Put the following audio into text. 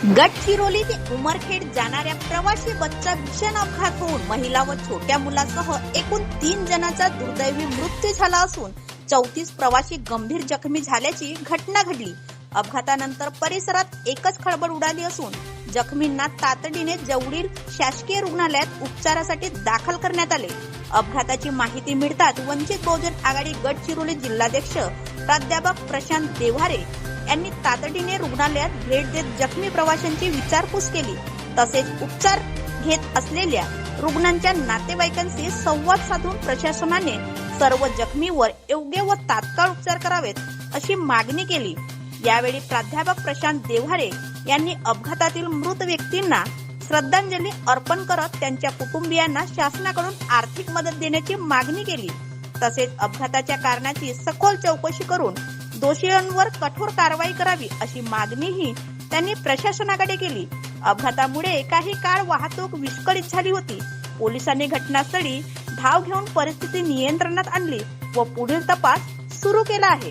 गडचिरोली ते उमरखेड जाणाऱ्या प्रवासी बसचा भीषण अपघात होऊन महिला व छोट्या मुलासह एकूण 3 जणांचा दुर्दैवी मृत्यू झाला असून 34 प्रवासी गंभीर जखमी झाल्याची घटना घडली। अपघातानंतर परिसरात एकच खळबळ उडाली असून जखमींना तातडीने जवळील शासकीय रुग्णालयात उपचारासाठी दाखल करण्यात आले। अपघाताची माहिती मिळताच वंचित बहुजन आघाडी गडचिरोली जिल्हाध्यक्ष प्राध्यापक प्रशांत देव्हारे यांनी तातडीने रुग्णालयात भेट देत जखमी प्रवाशांची विचारपूस केली। तसेच उपचार घेत असलेल्या रुग्णांच्या नातेवाईकांशी संवाद साधून प्रशासनाने सर्व जखमीवर योग्य व तात्काळ उपचार करावेत अशी मागणी केली। यावेळी प्राध्यापक प्रशांत देव्हारे यांनी अपघातातील मृत व्यक्तींना श्रद्धांजली अर्पण करत त्यांच्या कुटुंबियांना शासनाकडून आर्थिक मदत देण्याची मागणी केली। तसेच अपघाताच्या कारणाची सखोल चौकशी करून दोषींवर कठोर कारवाई करावी अशी मागणीही त्यांनी प्रशासनाकडे केली। अपघातामुळे काही काळ वाहतूक विस्कळीत झाली होती। पोलिसांनी घटनास्थळी धाव घेऊन परिस्थिती नियंत्रणात आणली व पुढील तपास सुरू केला आहे।